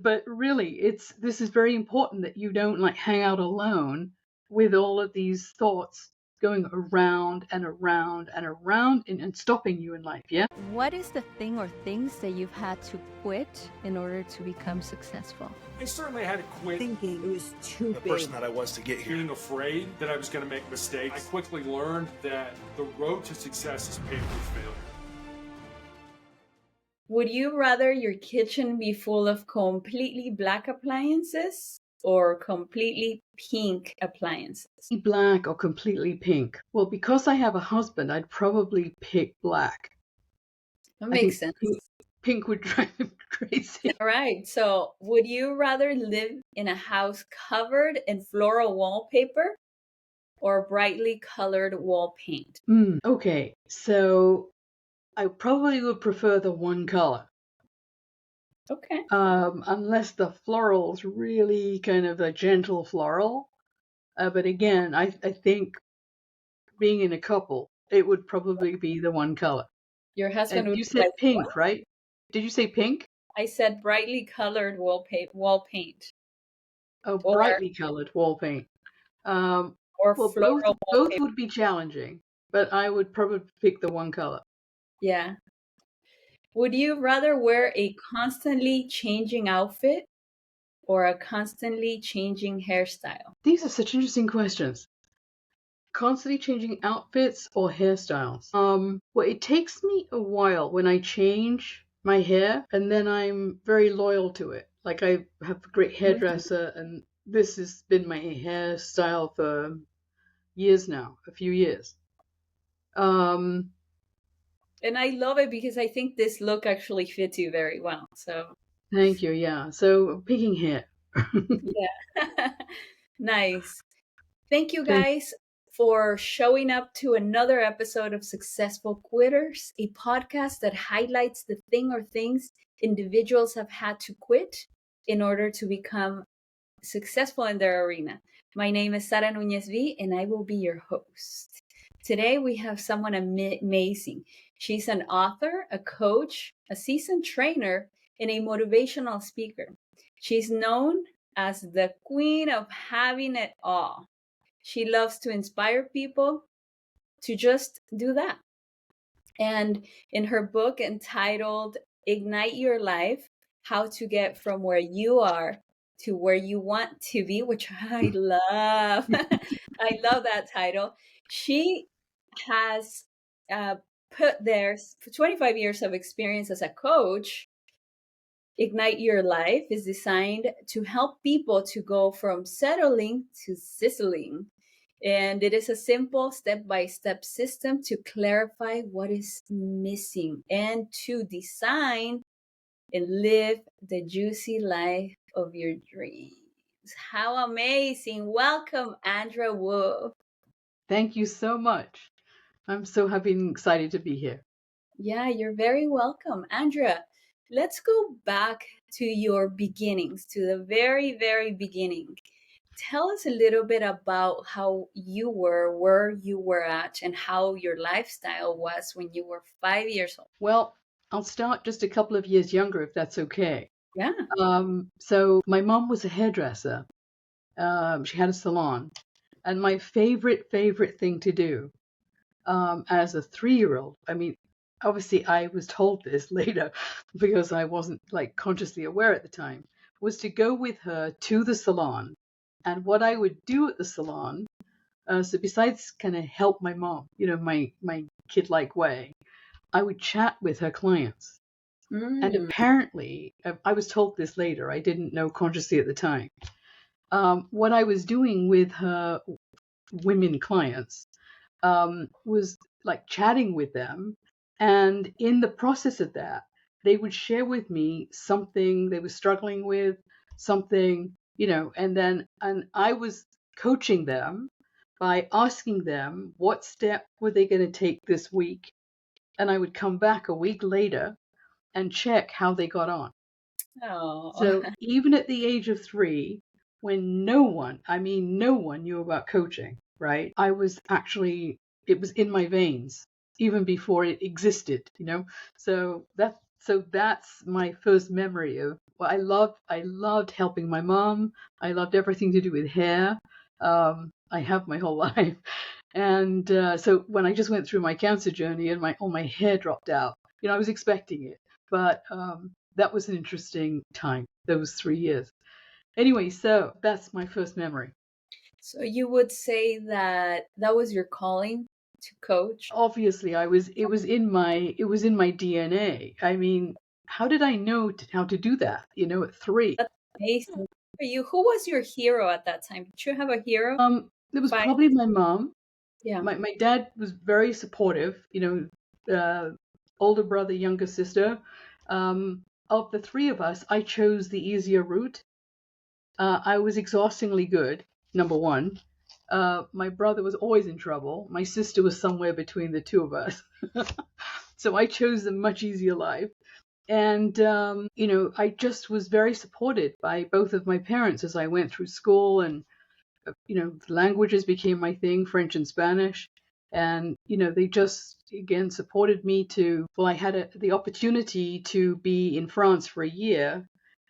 But really, this is very important that you don't like hang out alone with all of these thoughts going around and around and around and stopping you in life. Yeah. What is the thing or things that you've had to quit in order to become successful? I certainly had to quit Thinking it was too the big. person that I was to get here. being afraid that I was going to make mistakes. I quickly learned that the road to success is paved with failure. Would you rather your kitchen be full of completely black appliances or completely pink appliances? Black or completely pink? Well, because I have a husband, I'd probably pick black. That I makes think sense. Pink would drive him crazy. All right. So, would you rather live in a house covered in floral wallpaper or brightly colored wall paint? Okay, so I probably would prefer the one color. Okay. Unless the floral's really kind of a gentle floral. But again, I think being in a couple, it would probably be the one color. Your husband And would you be said like, pink, what? right? Did you say pink? I said brightly colored wall paint. Oh, Or- brightly colored wall paint. Or Well, floral both wallpaper. would be challenging, but I would probably pick the one color. Yeah. Would you rather wear a constantly changing outfit or a constantly changing hairstyle? These are such interesting questions. Constantly changing outfits or hairstyles? Well, it takes me a while when I change my hair, and then I'm very loyal to it. Like I have a great hairdresser, and this has been my hairstyle for years now, a few years. And I love it because I think this look actually fits you very well. So, Thank you. Yeah. So picking hair. yeah. Nice. Thank you Thank- guys for showing up to another episode of Successful Quitters, a podcast that highlights the thing or things individuals have had to quit in order to become successful in their arena. My name is Sara Nunez Bee, and I will be your host. Today, we have someone amazing. She's an author, a coach, a seasoned trainer, and a motivational speaker. She's known as the queen of having it all. She loves to inspire people to just do that. And in her book entitled Ignite Your Life, How to Get From Where You Are to Where You Want to Be, which I love. I love that title. She has put there for 25 years of experience as a coach. Ignite Your Life is designed to help people to go from settling to sizzling. And it is a simple step-by-step system to clarify what is missing and to design and live the juicy life of your dreams. How amazing. Welcome, Andrea Woolf. Thank you so much. I'm so happy and excited to be here. Yeah, you're very welcome. Andrea, let's go back to your beginnings, to the very, very beginning. Tell us a little bit about how you were, where you were at, and how your lifestyle was when you were 5 years old. Well, I'll start just a couple of years younger, if that's okay. Yeah. So my mom was a hairdresser. She had a salon. And my favorite thing to do as a 3-year-old, I mean, obviously I was told this later because I wasn't like consciously aware at the time, was to go with her to the salon. And what I would do at the salon, so besides kind of help my mom, my kid-like way, I would chat with her clients. And apparently, I was told this later, I didn't know consciously at the time, what I was doing with her women clients was like chatting with them. And in the process of that, they would share with me something they were struggling with, something, and I was coaching them by asking them what step were they going to take this week. And I would come back a week later and check how they got on. Oh. So even at the age of 3, when no one knew about coaching, right? It was in my veins even before it existed, So So that's my first memory of, well, I loved helping my mom. I loved everything to do with hair. I have my whole life. And so when I just went through my cancer journey and all my hair dropped out, I was expecting it, but that was an interesting time, those 3 years. Anyway, so that's my first memory. So you would say that that was your calling to coach? Obviously, it was in my DNA. I mean, how did I know how to do that? At 3. That's amazing. For you, who was your hero at that time? Did you have a hero? It was By probably my mom. yeah. My dad was very supportive. Older brother, younger sister. Of the 3 of us, I chose the easier route. I was exhaustingly good, number one. My brother was always in trouble. My sister was somewhere between the 2 of us. So I chose the much easier life. And, I just was very supported by both of my parents as I went through school, and, languages became my thing, French and Spanish. And, they just, again, supported me I had the opportunity to be in France for a year,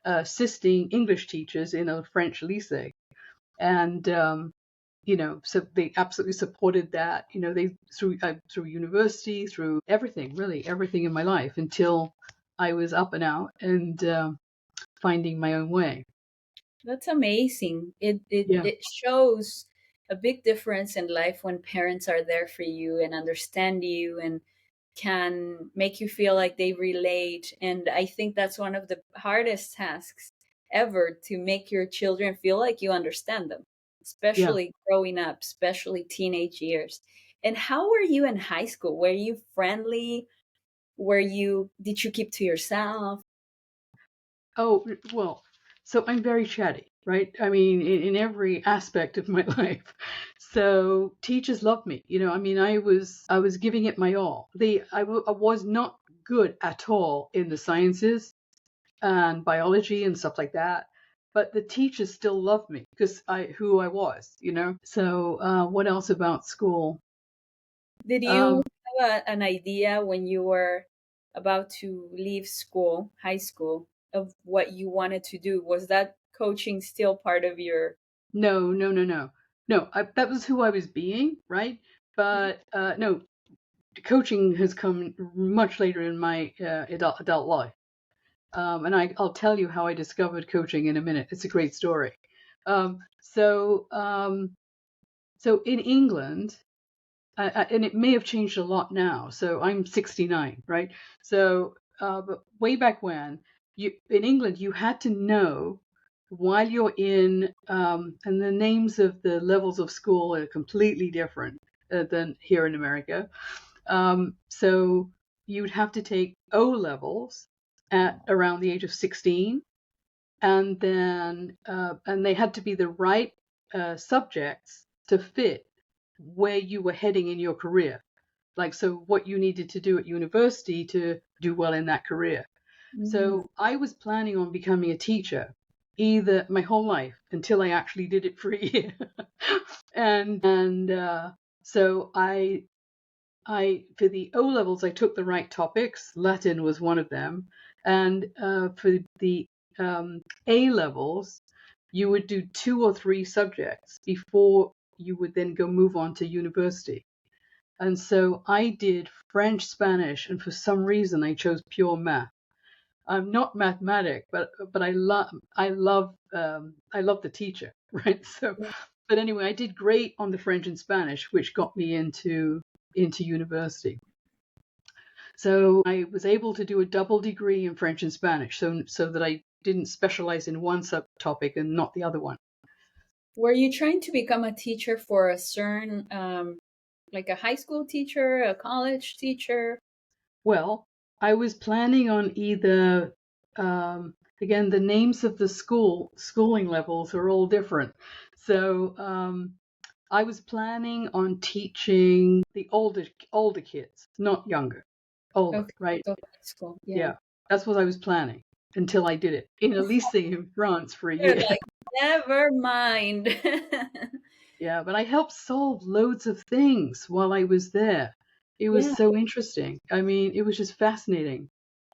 assisting English teachers in a French lycée. And, so they absolutely supported that, they through university, through everything, really everything in my life, until I was up and out and finding my own way. That's amazing. Yeah, It shows a big difference in life when parents are there for you and understand you and can make you feel like they relate. And I think that's one of the hardest tasks ever, to make your children feel like you understand them, yeah. especially growing up, especially teenage years. And how were you in high school? Were you friendly? Did you keep to yourself? Oh, well, so I'm very chatty, right? I mean, in every aspect of my life. So teachers loved me. I mean, I was giving it my all. I was not good at all in the sciences and biology and stuff like that, but the teachers still loved me because who I was. So what else about school? Did Um, you have an idea when you were about to leave school, high school, of what you wanted to do? Was that coaching still part of your? no, no, no, no, no. That was who I was being, right? But no, coaching has come much later in my adult life. And I'll tell you how I discovered coaching in a minute. It's a great story. Um, so, um, so in England, and it may have changed a lot now. So I'm 69, right? So, but way back when, in England, you had to know while you're in, and the names of the levels of school are completely different than here in America. So you'd have to take O levels at around the age of 16, and then and they had to be the right subjects to fit where you were heading in your career. Like, so what you needed to do at university to do well in that career. Mm. So I was planning on becoming a teacher either my whole life until I actually did it for a year. and so I for the O levels, I took the right topics. Latin was one of them, and for the A levels, you would do 2 or 3 subjects before you would then go move on to university. And so I did French, Spanish, and for some reason I chose pure math. I'm not mathematic, but I love the teacher, right? So, but anyway, I did great on the French and Spanish, which got me into university. So I was able to do a double degree in French and Spanish, so that I didn't specialize in one subtopic and not the other one. Were you trying to become a teacher for a certain, like a high school teacher, a college teacher? Well, I was planning on either, again, the names of the schooling levels are all different. So I was planning on teaching the older kids, not younger, older, Okay, right? so high school, yeah. Yeah, that's what I was planning until I did it in a lycée in France for a You're year. like, never mind. Yeah, but I helped solve loads of things while I was there. It was Yeah, so interesting. I mean, it was just fascinating.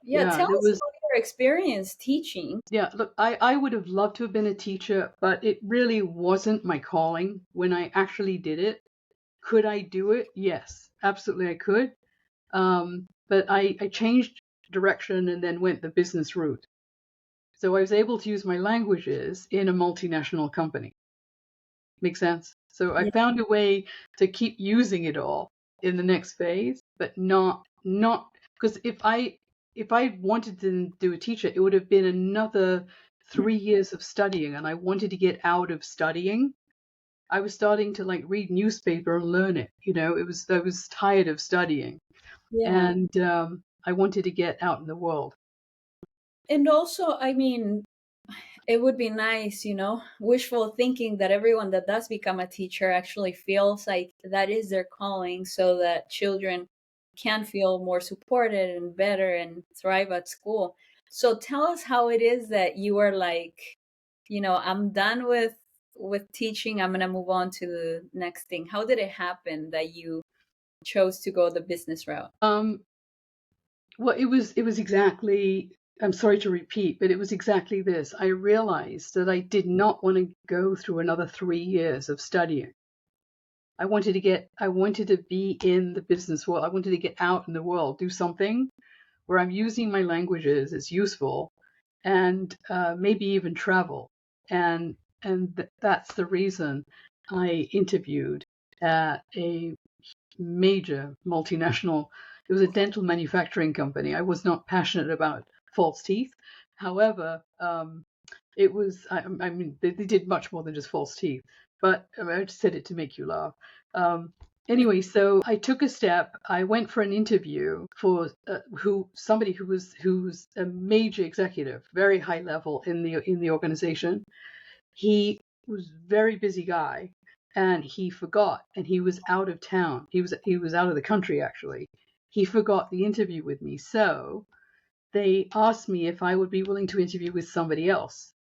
Yeah, tell there us was, about your experience teaching. yeah, look, I would have loved to have been a teacher, but it really wasn't my calling when I actually did it. Could I do it? Yes, absolutely I could. But I changed direction and then went the business route. So I was able to use my languages in a multinational company. Make sense? So I Yeah. found a way to keep using it all in the next phase, but not because if I wanted to do a teacher, it would have been another 3 years of studying, and I wanted to get out of studying. I was starting to like read newspaper and learn it. I was tired of studying, Yeah. and I wanted to get out in the world. And also, I mean, it would be nice, wishful thinking that everyone that does become a teacher actually feels like that is their calling so that children can feel more supported and better and thrive at school. So tell us how it is that you are like, I'm done with teaching, I'm going to move on to the next thing. How did it happen that you chose to go the business route? Well, it was exactly, I'm sorry to repeat, but it was exactly this. I realized that I did not want to go through another 3 years of studying. I wanted to be in the business world. I wanted to get out in the world, do something where I'm using my languages, it's useful, and maybe even travel. And that's the reason I interviewed at a major multinational. It was a dental manufacturing company. I was not passionate about false teeth. However, it was, I mean, they did much more than just false teeth, but I just said it to make you laugh. Anyway, so I took a step. I went for an interview for somebody who's a major executive, very high level in the organization. He was a very busy guy, and he forgot, and he was out of town. He was out of the country actually. He forgot the interview with me, so they asked me if I would be willing to interview with somebody else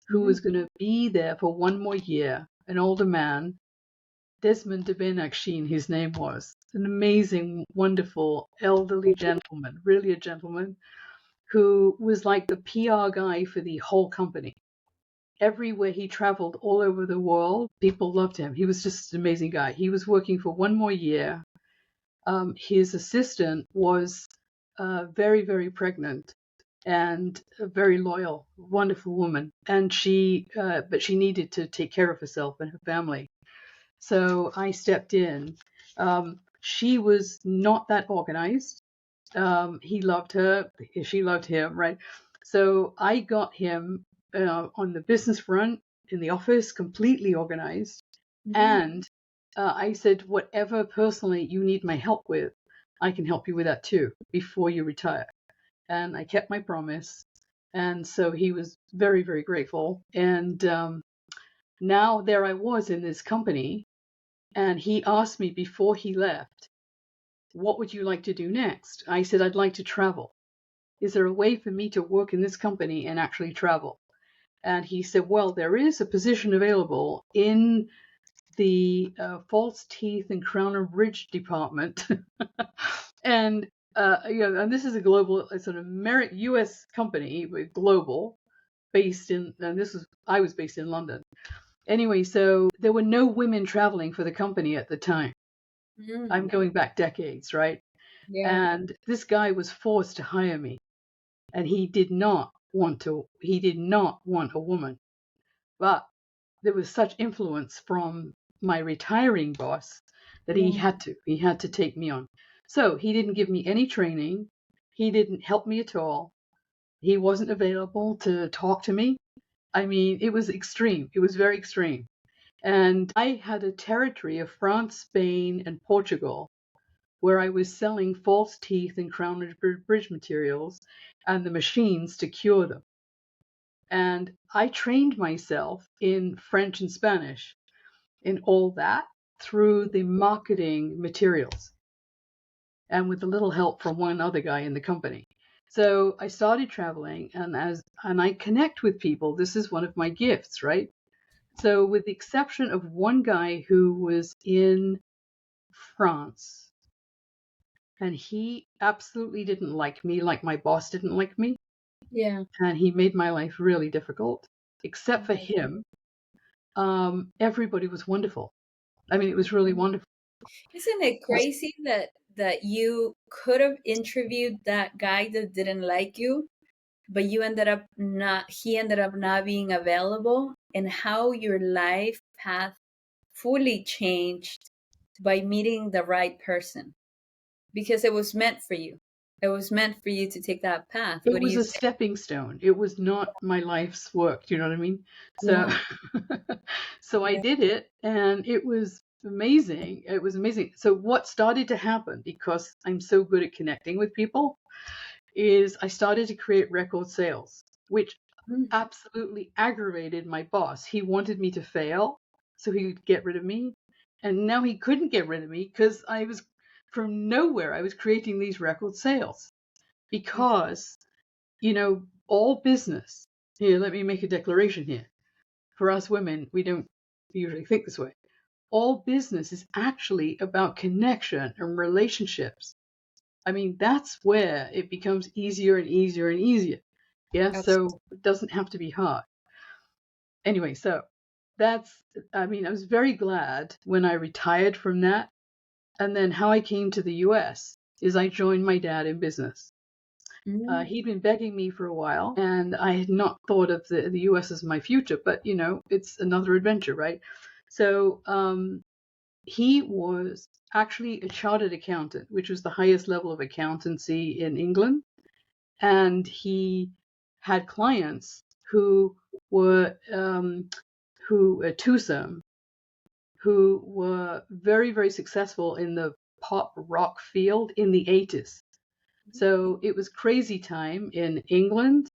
who Mhm. was going to be there for one more year, an older man, Desmond de Benaksheen, his name was, an amazing, wonderful, elderly gentleman, really a gentleman, who was like the PR guy for the whole company. Everywhere he traveled all over the world, people loved him. He was just an amazing guy. He was working for one more year. His assistant was very, very pregnant and a very loyal, wonderful woman. And but she needed to take care of herself and her family. So I stepped in. She was not that organized. He loved her, she loved him, right? So I got him on the business front in the office, completely organized. Mhm. And I said, whatever personally you need my help with, I can help you with that too before you retire. And I kept my promise. And so he was very, very grateful. And now there I was in this company. And he asked me before he left, what would you like to do next? I said, I'd like to travel. Is there a way for me to work in this company and actually travel? And he said, well, there is a position available in the false teeth and crown and bridge department. and and this is a global, sort of U.S. company, but global, based in, and I was based in London. Anyway, so there were no women traveling for the company at the time. I'm Mm. going back decades, right? Yeah. And this guy was forced to hire me, and he did not want a woman. But there was such influence from my retiring boss that Yeah. he had to take me on. So he didn't give me any training. He didn't help me at all. He wasn't available to talk to me. I mean, it was extreme. It was very extreme. And I had a territory of France, Spain, and Portugal where I was selling false teeth and crown and bridge materials and the machines to cure them. And I trained myself in French and Spanish in all that through the marketing materials and with a little help from one other guy in the company. So I started traveling, and I connect with people. This is one of my gifts, right? So with the exception of one guy who was in France, and he absolutely didn't like me, like my boss didn't like me, Yeah. and he made my life really difficult. Except for him, everybody was wonderful. I mean, it was really wonderful. Isn't it crazy that you could have interviewed that guy that didn't like you, but he ended up not being available, and how your life path fully changed by meeting the right person because it was meant for you. It was meant for you to take that path. It What do was you a say? stepping stone. It was not my life's work. Do you know what I mean? So, Yeah. so I Yeah. did it, and it was amazing. It was amazing. So what started to happen, because I'm so good at connecting with people, is I started to create record sales, which Mm. absolutely aggravated my boss. He wanted me to fail so he could get rid of me. And now he couldn't get rid of me because I was from nowhere. I was creating these record sales because, all business. Here, let me make a declaration here. For us women, we don't usually think this way. All business is actually about connection and relationships. I mean, that's where it becomes easier and easier and easier. Yeah, so it doesn't have to be hard. Anyway, so I was very glad when I retired from that. And then how I came to the US is I joined my dad in business. Mm. He'd been begging me for a while, and I had not thought of the US as my future, but it's another adventure, right? So he was actually a chartered accountant, which was the highest level of accountancy in England. And he had clients who were twosome, who were very, very successful in the pop rock field in the 80s. So it was crazy time in England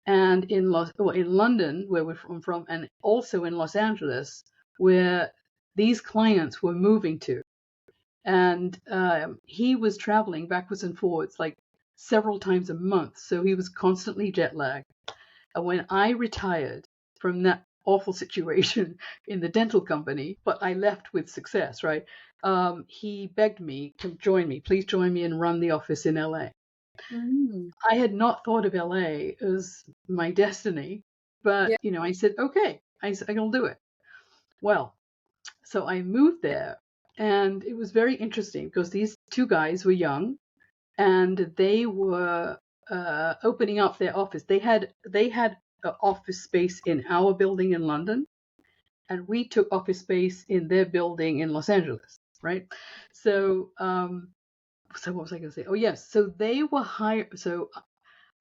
and in London, where we're from, and also in Los Angeles, where these clients were moving to. And he was traveling backwards and forwards like several times a month, so he was constantly jet lagged. And when I retired from that awful situation in the dental company, but I left with success, right? He begged me to join me. Please join me and run the office in LA. Mm. I had not thought of LA as my destiny, but Yeah. I said, okay, I'll do it. Well, so I moved there, and it was very interesting because these two guys were young, and they were opening up their office. They had office space in our building in London, and we took office space in their building in Los Angeles, right? So, so what was I going to say? Oh, yes. So they were hired. So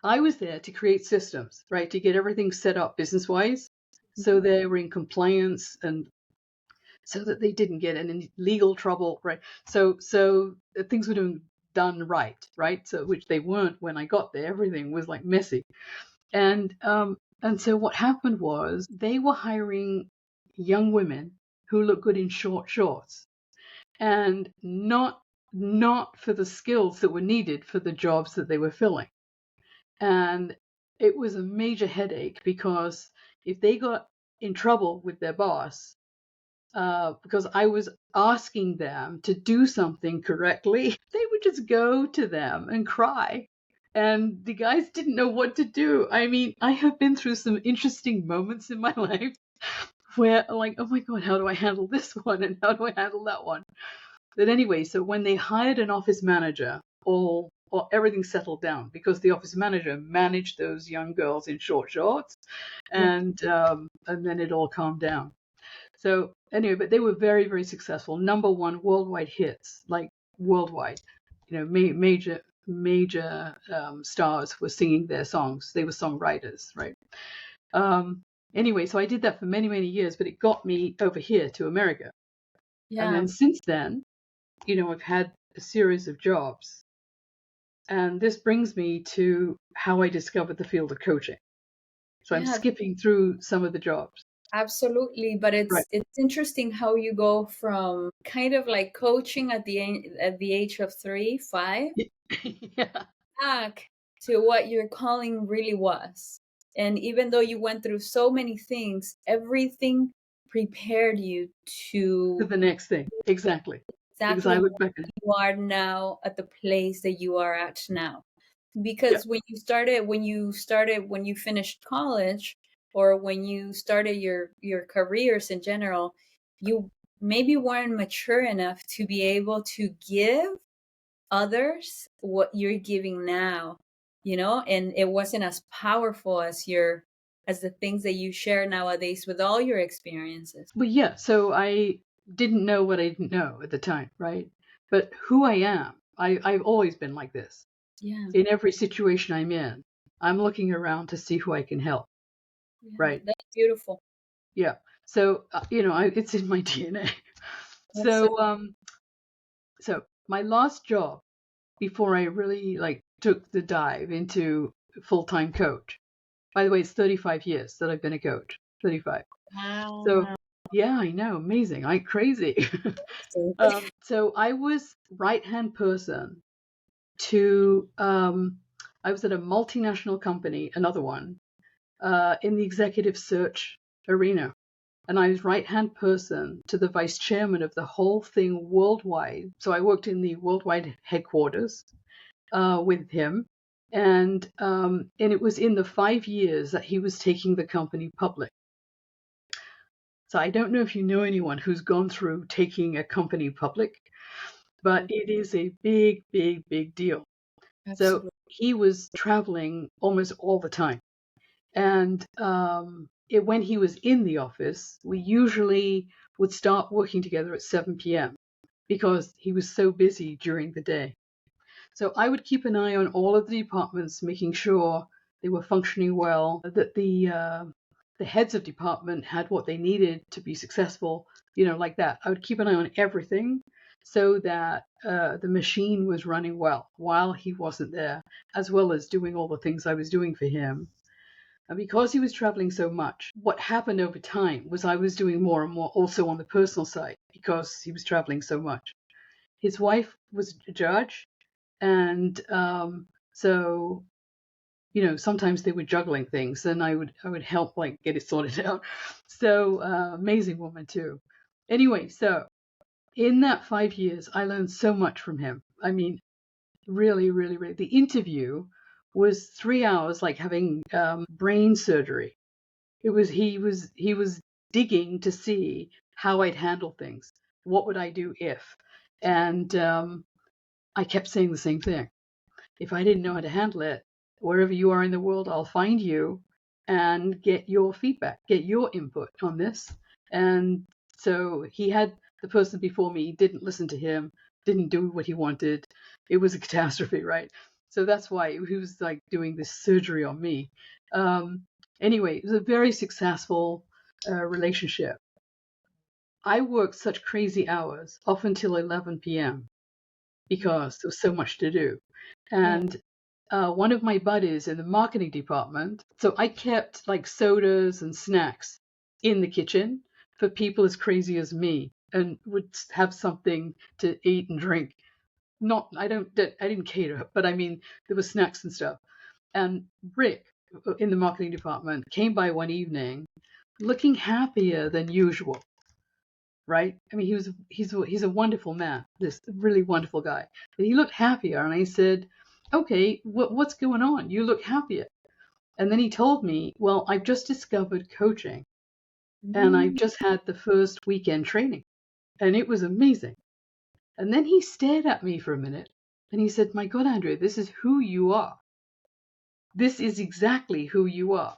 I was there to create systems, right, to get everything set up business-wise, so they were in compliance and so that they didn't get in any legal trouble, right? So things were done right? So which they weren't when I got there. Everything was like messy. And so what happened was they were hiring young women who look good in short shorts, and not for the skills that were needed for the jobs that they were filling. And it was a major headache because if they got in trouble with their boss, because I was asking them to do something correctly, they would just go to them and cry. And the guys didn't know what to do. I mean, I have been through some interesting moments in my life where, like, oh my God, how do I handle this one? And how do I handle that one? But anyway, so when they hired an office manager, everything settled down because the office manager managed those young girls in short shorts, and then it all calmed down. So anyway, but they were very, very successful. Number one worldwide hits, like worldwide. Major stars were singing their songs. They were songwriters, right? Anyway, so I did that for many, many years, but it got me over here to America. And Yeah. then since then, I've had a series of jobs. And this brings me to how I discovered the field of coaching. So I'm Yeah. skipping through some of the jobs. Absolutely, but Right. it's interesting how you go from kind of like coaching at the age of 3, 5, Yeah. back to what your calling really was. And even though you went through so many things, everything prepared you To to the next thing. Exactly. Because I exactly look back you are now at the place that you are at now. Yeah. Because when you finished college, or when you started your careers in general, you maybe weren't mature enough to be able to give others what you're giving now, and it wasn't as powerful as the things that you share nowadays with all your experiences. Well, yeah. So I didn't know what I didn't know at the time, right? But who I am, I've always been like this. Yeah, In every situation I'm in, I'm looking around to see who I can help, yeah, right? that's beautiful. Yeah. So it's in my DNA. That's so. So my last job before I really took the dive into full-time coach. By the way, it's 35 years that I've been a coach. 35. So Wow. yeah, I know, amazing, like crazy. So I was right-hand person to I was at a multinational company, another one, in the executive search arena. And I was right-hand person to the vice chairman of the whole thing worldwide. So I worked in the worldwide headquarters with him. And it was in the 5 years that he was taking the company public. So I don't know if you know anyone who's gone through taking a company public, but it is a big, big, big deal. So Absolutely. he was traveling almost all the time. And when he was in the office, we usually would start working together at 7 p.m. because he was so busy during the day. So I would keep an eye on all of the departments, making sure they were functioning well, that the heads of department had what they needed to be successful, like that. I would keep an eye on everything so that the machine was running well while he wasn't there, as well as doing all the things I was doing for him. And because he was traveling so much, what happened over time was I was doing more and more also on the personal side because he was traveling so much. His wife was a judge, and so sometimes they were juggling things, and I would help get it sorted out. So amazing woman too. Anyway, so in that 5 years, I learned so much from him. I mean, really, really, really. The interview was 3 hours, like having brain surgery. He was digging to see how I'd handle things. What would I do if? And I kept saying the same thing. If I didn't know how to handle it, wherever you are in the world, I'll find you and get your feedback, get your input on this. And so he had the person before me, didn't listen to him, didn't do what he wanted. It was a catastrophe, right? So that's why he was doing this surgery on me. Anyway, it was a very successful relationship. I worked such crazy hours, up until 11 p.m. because there was so much to do. Yeah. And one of my buddies in the marketing department, so I kept sodas and snacks in the kitchen for people as crazy as me, and would have something to eat and drink. I didn't cater, but I mean, there were snacks and stuff. And Rick in the marketing department came by one evening looking happier than usual, right? I mean, he's a wonderful man, this really wonderful guy. But he looked happier, and I said, "Okay, what's going on? You look happier." And then he told me, "Well, I've just discovered coaching, and I've Mm. just had the first weekend training, and it was amazing." And then he stared at me for a minute, and he said, "My God, Andrea, this is who you are. This is exactly who you are."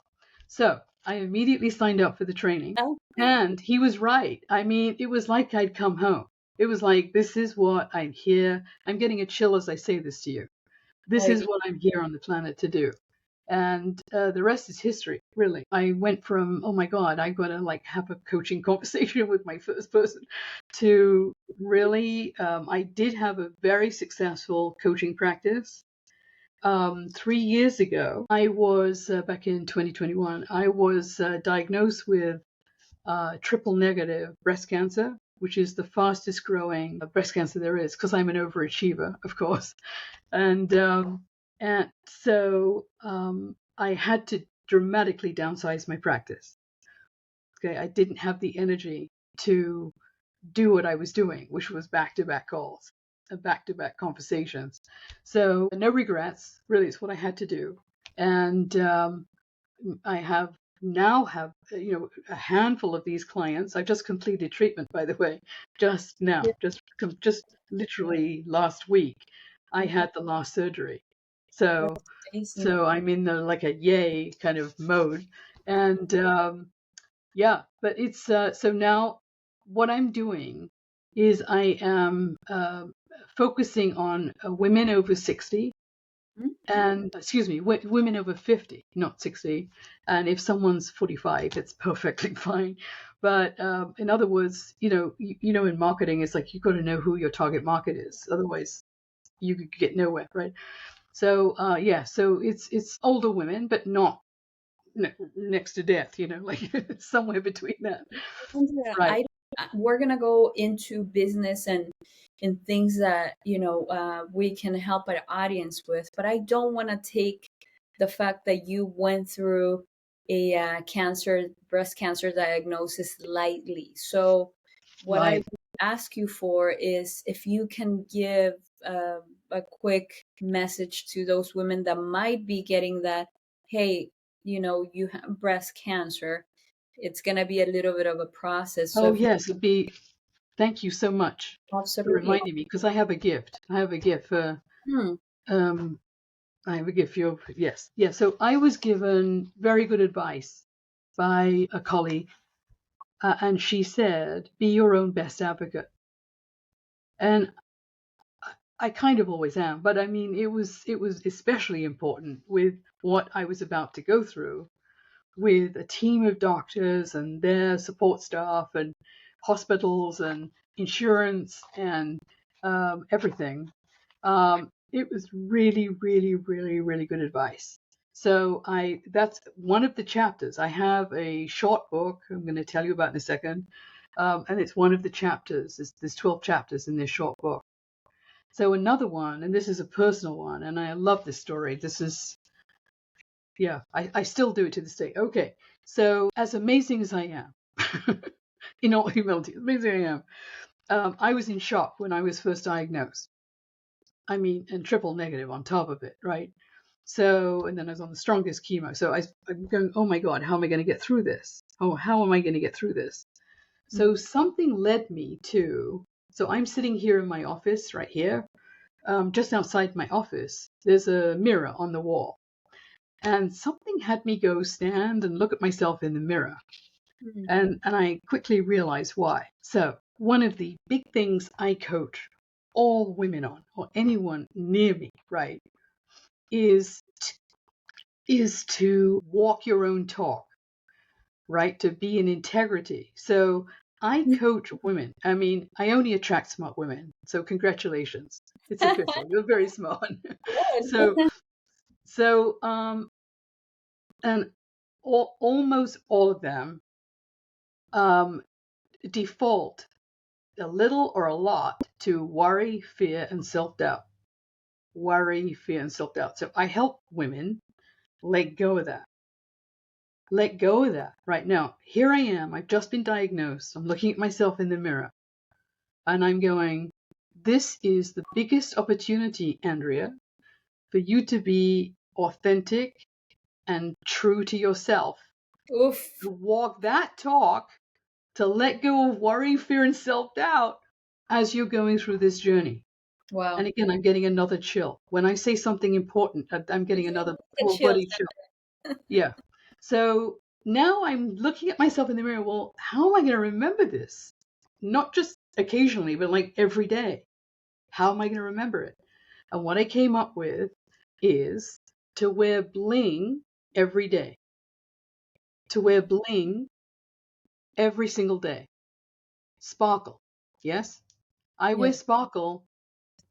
So I immediately signed up for the training. Oh, And he was right. I mean, it was like I'd come home. It was like, this is what I'm here. I'm getting a chill as I say this to you. This is I what I'm here on the planet to do. And the rest is history, really. I went from, oh my God, I've got to have a coaching conversation with my first person, to really, I did have a very successful coaching practice. 3 years ago, I was, back in 2021, I was diagnosed with triple negative breast cancer, which is the fastest growing breast cancer there is, because I'm an overachiever, of course. And so I had to dramatically downsize my practice. Okay, I didn't have the energy to do what I was doing, which was back-to-back calls. back-to-back conversations. So no regrets, really, it's what I had to do. And I now have a handful of these clients. I've just completed treatment, by the way, just now, just literally last week. I had the last surgery, so I'm in the like a yay kind of mode, and yeah. But it's so now what I'm doing is I am focusing on women over 60 and excuse me, women over 50, not 60. And if someone's 45, it's perfectly fine. But in other words, in marketing, it's like you've got to know who your target market is. Otherwise, you could get nowhere, right? So so it's older women, but not next to death, like somewhere between that. Right. We're gonna go into business and things that we can help our audience with, but I don't want to take the fact that you went through a breast cancer diagnosis lightly. So what I would ask you for is if you can give a quick message to those women that might be getting that, hey, you have breast cancer. It's going to be a little bit of a process. So yes, it'd be. Thank you so much for reminding me, because I have a gift. I have a gift for. I have a gift for you. Yes, yeah. So I was given very good advice by a colleague, and she said, "Be your own best advocate." And I kind of always am, but I mean, it was especially important with what I was about to go through, with a team of doctors and their support staff and hospitals and insurance and everything. It was really, really, really, really good advice. So that's one of the chapters. I have a short book I'm going to tell you about in a second. And it's one of the chapters. There's 12 chapters in this short book. So another one, and this is a personal one, and I love this story. This is, yeah, I still do it to this day. Okay, so as amazing as I am, in all humility, amazing I am, I was in shock when I was first diagnosed. I mean, and triple negative on top of it, right? So, and then I was on the strongest chemo. So I'm going, oh my God, how am I going to get through this? Oh, how am I going to get through this? So something led me to, so I'm sitting here in my office right here. Just outside my office, there's a mirror on the wall. And something had me go stand and look at myself in the mirror. And I quickly realized why. So one of the big things I coach all women on, or anyone near me, right, is to walk your own talk, right, to be in integrity. So I coach women. I mean, I only attract smart women. So congratulations. It's official. You're very smart. So and almost all of them default a little or a lot to worry, fear, and self-doubt. Worry, fear, and self-doubt. So I help women let go of that. Let go of that. Right now, here I am. I've just been diagnosed. I'm looking at myself in the mirror. And I'm going, this is the biggest opportunity, Andrea, for you to be authentic and true to yourself. Oof. To walk that talk, to let go of worry, fear, and self-doubt as you're going through this journey. Wow. And again, I'm getting another chill. When I say something important, I'm getting another full body chill. Yeah. So now I'm looking at myself in the mirror. Well, how am I going to remember this? Not just occasionally, but like every day. How am I going to remember it? And what I came up with is to wear bling every day. To wear bling every single day. Sparkle. Yes? I wear sparkle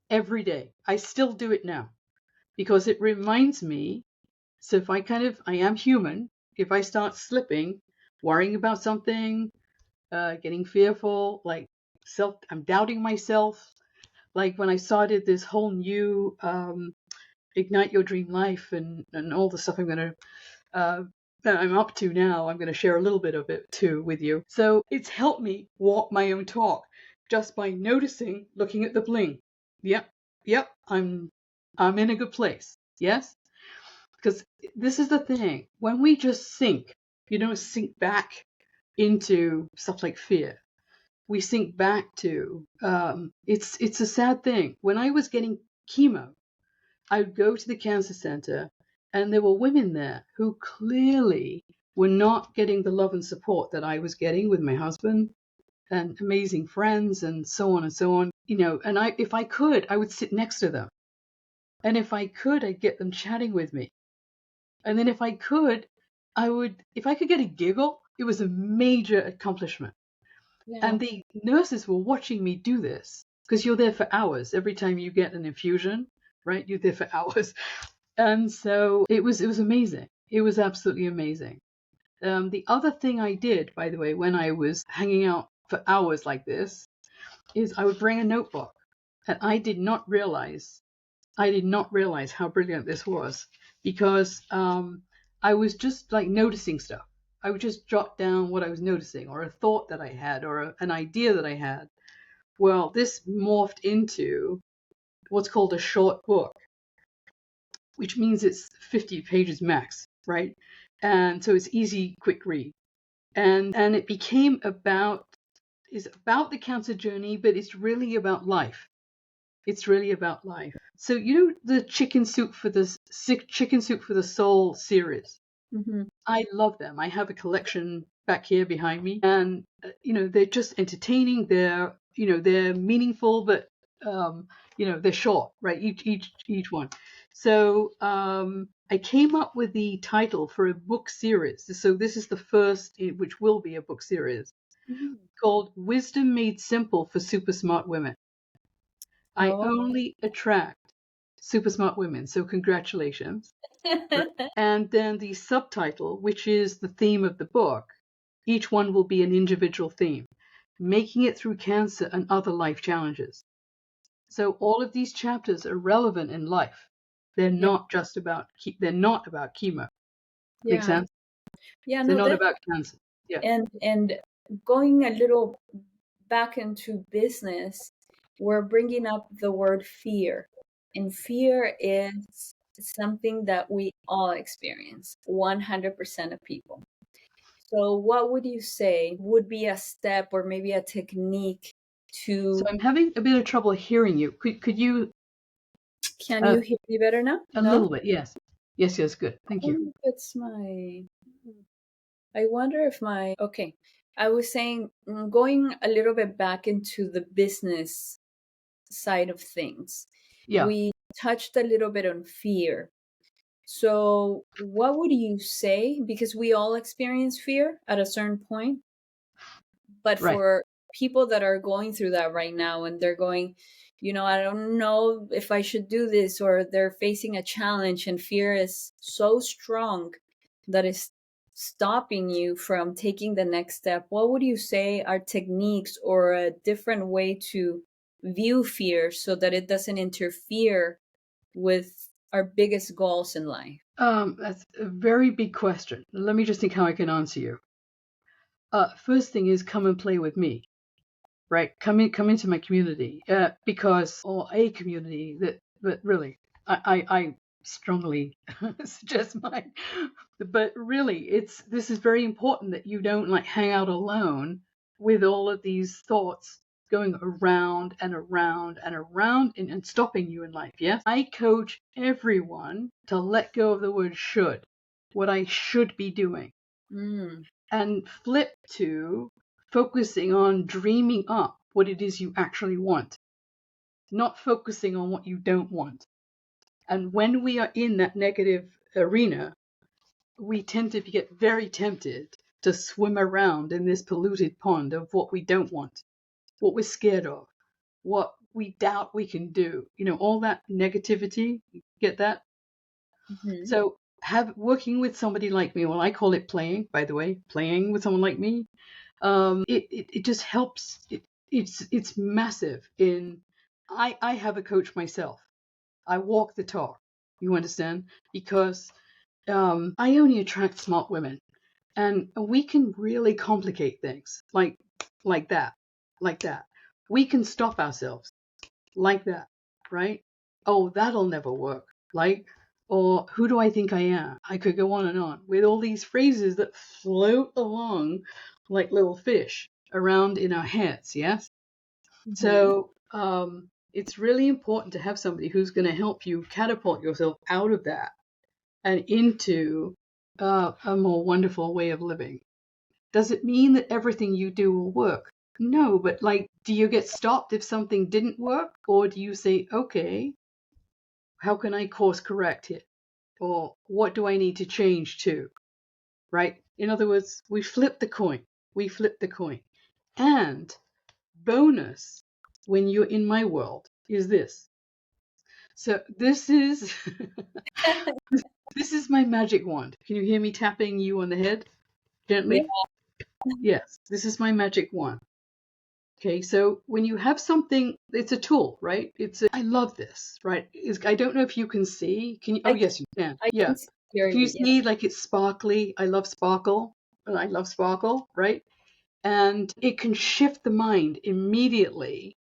every day. I still do it now because it reminds me. So if I am human. If I start slipping, worrying about something, getting fearful, I'm doubting myself. Like when I started this whole new Ignite Your Dream Life and all the stuff that I'm up to now, I'm going to share a little bit of it too with you. So it's helped me walk my own talk just by noticing, looking at the bling. Yep. Yep. I'm in a good place. Yes. Because this is the thing. When we just sink back into stuff like fear. We sink back to it's a sad thing. When I was getting chemo, I would go to the cancer center, and there were women there who clearly were not getting the love and support that I was getting with my husband and amazing friends and so on and so on. And if I could, I would sit next to them. And if I could, I'd get them chatting with me. And then if I could, if I could get a giggle, it was a major accomplishment. Yeah. And the nurses were watching me do this because you're there for hours. Every time you get an infusion, right? You're there for hours. And so it was amazing. It was absolutely amazing. The other thing I did, by the way, when I was hanging out for hours like this, is I would bring a notebook. And I did not realize how brilliant this was, because I was just like noticing stuff. I would just jot down what I was noticing, or a thought that I had, or an idea that I had. Well, this morphed into what's called a short book, which means it's 50 pages max, right? And so it's easy, quick read. And it became it's about the cancer journey, but it's really about life. It's really about life. So the Chicken Soup for the Soul series. Mm-hmm. I love them. I have a collection back here behind me, and they're just entertaining. They're meaningful, but they're short, right? Each one. So I came up with the title for a book series. So this is the first, which will be a book series, called "Wisdom Made Simple for Super Smart Women." I only attract super smart women, so congratulations. And then the subtitle, which is the theme of the book, each one will be an individual theme, making it through cancer and other life challenges. So all of these chapters are relevant in life. They're not just about they're not about chemo. Make sense? Yeah, They're no, not about cancer. Yeah. And going a little back into business, we're bringing up the word fear, and fear is something that we all experience, 100% of people. So what would you say would be a step or maybe a technique to... So I'm having a bit of trouble hearing you. Could you... Can you hear me better now? A little bit, yes. Yes, good. Thank you. It's I wonder if okay. I was saying, going a little bit back into the business side of things. Yeah. We touched a little bit on fear. So what would you say? Because we all experience fear at a certain point. But for people that are going through that right now, and they're going, I don't know if I should do this, or they're facing a challenge and fear is so strong that it's stopping you from taking the next step, what would you say are techniques or a different way to view fear so that it doesn't interfere with our biggest goals in life? That's a very big question. Let me just think how I can answer you. First thing is, come and play with me, right? Come into my community, or a community but really, I strongly suggest mine. But really, this is very important that you don't like hang out alone with all of these thoughts going around and around and around and stopping you in life. Yes, I coach everyone to let go of the word should, what I should be doing, and flip to focusing on dreaming up what it is you actually want, not focusing on what you don't want. And when we are in that negative arena, we tend to get very tempted to swim around in this polluted pond of what we don't want, what we're scared of, what we doubt we can do, all that negativity. Get that? Mm-hmm. So working with somebody like me, well, I call it playing, by the way, playing with someone like me, it just helps. It's massive. I have a coach myself. I walk the talk. You understand? Because I only attract smart women, and we can really complicate things like that. We can stop ourselves like that. right? Oh, that'll never work. Like, or who do I think I am? I could go on and on with all these phrases that float along like little fish around in our heads. Yes. So it's really important to have somebody who's going to help you catapult yourself out of that and into a more wonderful way of living. Does it mean that everything you do will work? No, but like, do you get stopped if something didn't work? Or do you say, okay, how can I course correct it? Or what do I need to change to? Right? In other words, we flip the coin. We flip the coin. And bonus, when you're in my world, is this. So this is this is my magic wand. Can you hear me tapping you on the head gently? Yes, this is my magic wand. Okay, so when you have something, it's a tool, right? I love this, right? I don't know if you can see. Can you? Oh, yes, you can. I Yeah. can hear Can you you. see like it's sparkly? I love sparkle. And I love sparkle, right? And it can shift the mind immediately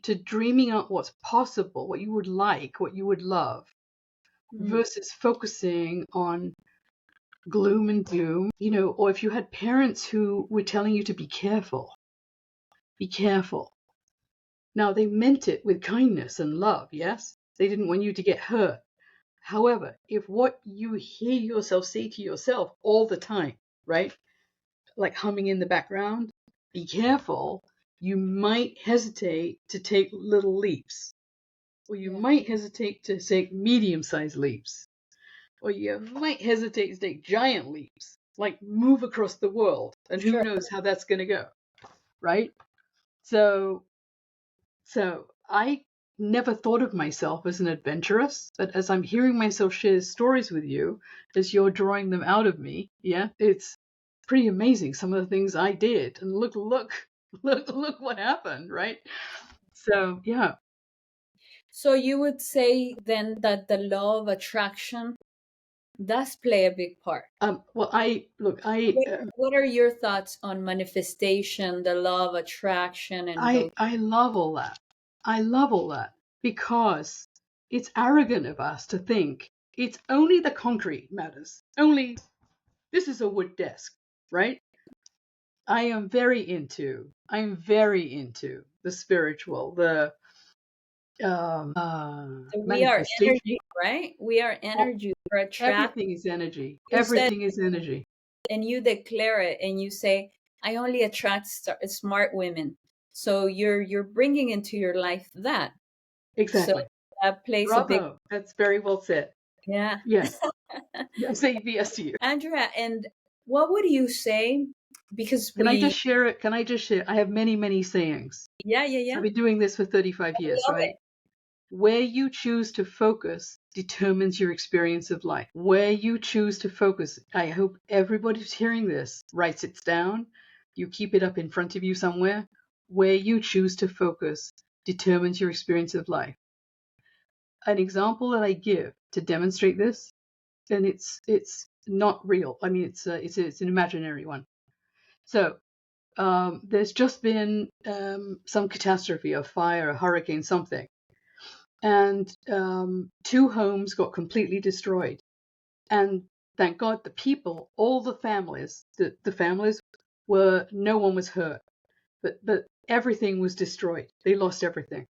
to dreaming up what's possible, what you would like, what you would love, versus focusing on gloom and doom, or if you had parents who were telling you to be careful, be careful. Now, they meant it with kindness and love, yes? They didn't want you to get hurt. However, if what you hear yourself say to yourself all the time, right, like humming in the background, be careful, you might hesitate to take little leaps, or you might hesitate to take medium-sized leaps, or you might hesitate to take giant leaps, like move across the world, and who knows how that's going to go, right? So I never thought of myself as an adventurous, but as I'm hearing myself share stories with you, as you're drawing them out of me, yeah, it's pretty amazing some of the things I did, and look what happened, right? So yeah. So you would say then that the law of attraction does play a big part. Well, What are your thoughts on manifestation, the law of attraction, and those? I love all that. I love all that because it's arrogant of us to think it's only the concrete matters. Only this is a wood desk, right? I am very into the spiritual, the We are manifestation. energy, right? We are energy. We're attract. Everything is energy. You said, Everything is energy. and you declare it, and you say, "I only attract smart women." So you're bringing into your life that. Exactly. So that plays a big. Bravo. That's very well said. Yeah. Yes. I say yes to you. Andrea, and what would you say? Because Can I just share it? Can I just share? I have many, many sayings. Yeah. I've been doing this for 35 years, right? Where you choose to focus determines your experience of life. Where you choose to focus, I hope everybody who's hearing this writes it down. You keep it up in front of you somewhere. Where you choose to focus determines your experience of life. An example that I give to demonstrate this, and it's not real. I mean, it's an imaginary one. So there's just been some catastrophe, a fire, a hurricane, something. And 2 homes got completely destroyed. And thank God the people, all the families, the families were, no one was hurt, but everything was destroyed. They lost everything.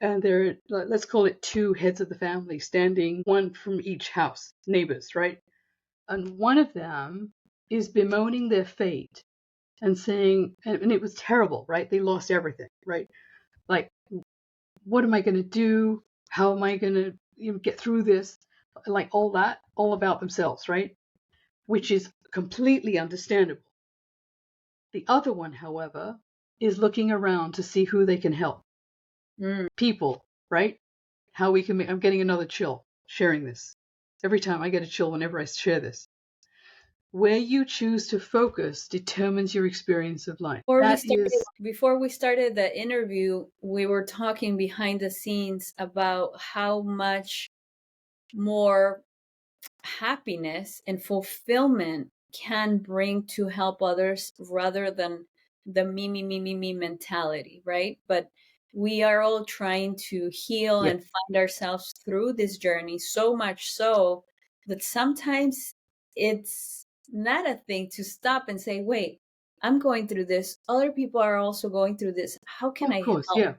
And they're, let's call it 2 heads of the family standing, one from each house, neighbors, right? And one of them is bemoaning their fate and saying, and it was terrible, right? They lost everything, right? Like, what am I going to do? How am I going to get through this? Like all that, all about themselves, right? Which is completely understandable. The other one, however, is looking around to see who they can help. People, right? How we can make, I'm getting another chill sharing this. Every time I get a chill whenever I share this. Where you choose to focus determines your experience of life. Before we started the interview, we were talking behind the scenes about how much more happiness and fulfillment can bring to help others rather than the me mentality, right? But we are all trying to heal Yeah, and find ourselves through this journey, so much so that sometimes it's not a thing to stop and say, wait, I'm going through this. Other people are also going through this. How can of I course. help? Yeah.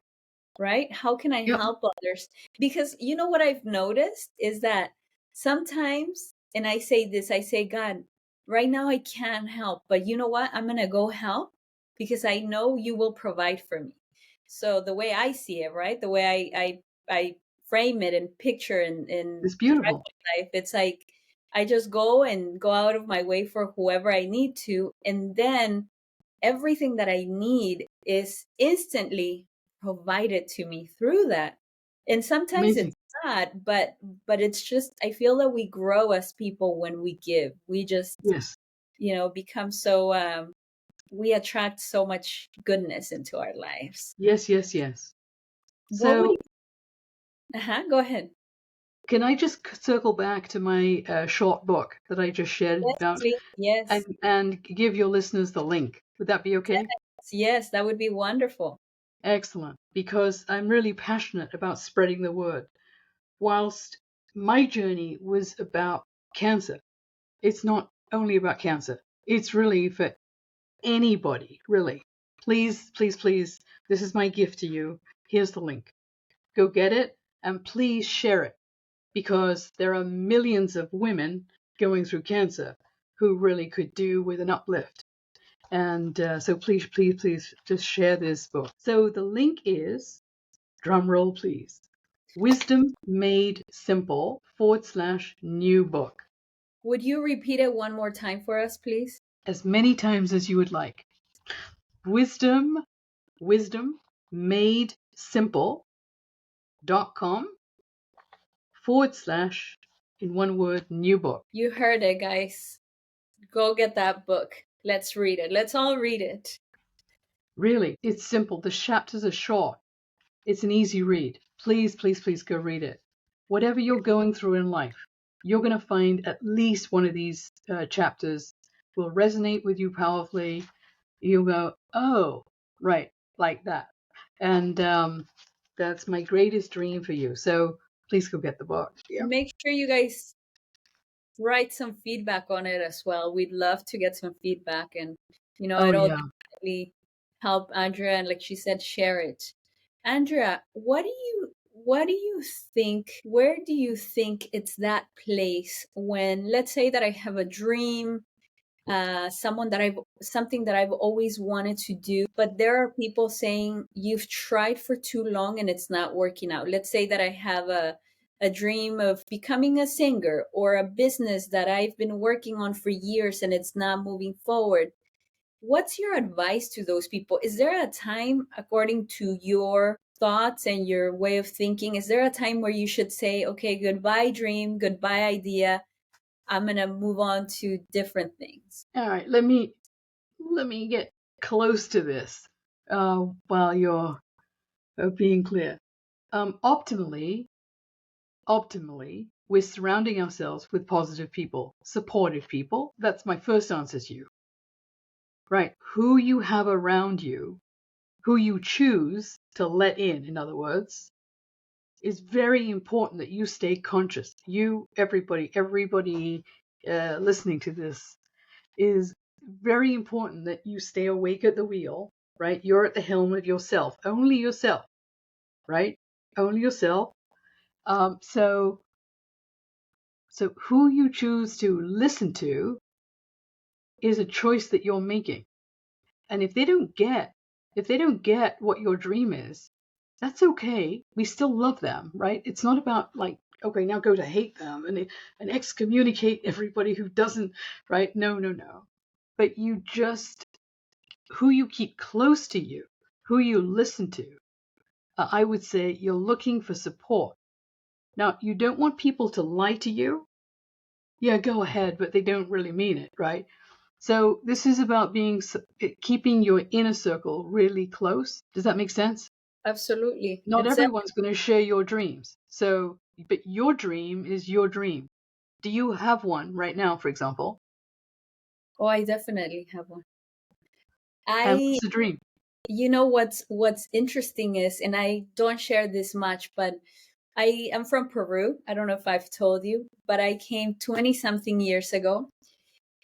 Right? How can I Yep. help others? Because you know what I've noticed is that sometimes, and I say this, I say, God, right now I can't help, but you know what? I'm going to go help because I know you will provide for me. So the way I see it, right? The way I frame it and picture and It's drive beautiful. my life, it's like I just go and go out of my way for whoever I need to. And then everything that I need is instantly provided to me through that. And sometimes Amazing. it's not, but it's just I feel that we grow as people when we give. We just, Yes. become so we attract so much goodness into our lives. Yes, yes, yes. What would So you go ahead. can I just circle back to my short book that I just shared Yes, about please. Yes. and give your listeners the link? Would that be okay? Yes, that would be wonderful. Excellent. Because I'm really passionate about spreading the word. Whilst my journey was about cancer, it's not only about cancer. It's really for anybody, really. Please, please, please, this is my gift to you. Here's the link. Go get it and please share it because there are millions of women going through cancer who really could do with an uplift. And so please, please, please just share this book. So the link is, drum roll please, Wisdom Made Simple / new book. Would you repeat it one more time for us, please? As many times as you would like. Wisdom Made Simple.com / in one word, new book. You heard it, guys. Go get that book. Let's read it. Let's all read it. Really, it's simple. The chapters are short. It's an easy read. Please, please, please go read it. Whatever you're going through in life, you're going to find at least one of these chapters will resonate with you powerfully. You'll go, oh, right, like that. And that's my greatest dream for you. So please go get the book. Yeah. Make sure you guys write some feedback on it as well. We'd love to get some feedback, and Oh, it'll yeah. definitely help Andrea, and like she said, share it. Andrea, what do you think, where do you think it's that place when, let's say that I have a dream, something that I've always wanted to do, but there are people saying you've tried for too long and it's not working out. Let's say that I have a dream of becoming a singer or a business that I've been working on for years and it's not moving forward. What's your advice to those people? Is there a time, according to your thoughts and your way of thinking, is there a time where you should say, okay, goodbye dream, goodbye idea, I'm going to move on to different things? All right. Let me get close to this while you're being clear. Optimally, we're surrounding ourselves with positive people, supportive people. That's my first answer to you. Right. Who you have around you, who you choose to let in other words, is very important that you stay conscious. You, everybody listening to this, is very important that you stay awake at the wheel, right? You're at the helm of yourself, only yourself, right? Only yourself. So who you choose to listen to is a choice that you're making. And if they don't get what your dream is, that's okay. We still love them, right? It's not about like, okay, now go to hate them and excommunicate everybody who doesn't, right? No, no, no. But you just, who you keep close to you, who you listen to, I would say you're looking for support. Now, you don't want people to lie to you. Yeah, go ahead, but they don't really mean it, right? So this is about keeping your inner circle really close. Does that make sense? Absolutely. Not everyone's going to share your dreams. But your dream is your dream. Do you have one right now, for example? Oh, I definitely have one. And I what's the dream? You know what's interesting is, and I don't share this much, but I am from Peru. I don't know if I've told you, but I came 20 something years ago.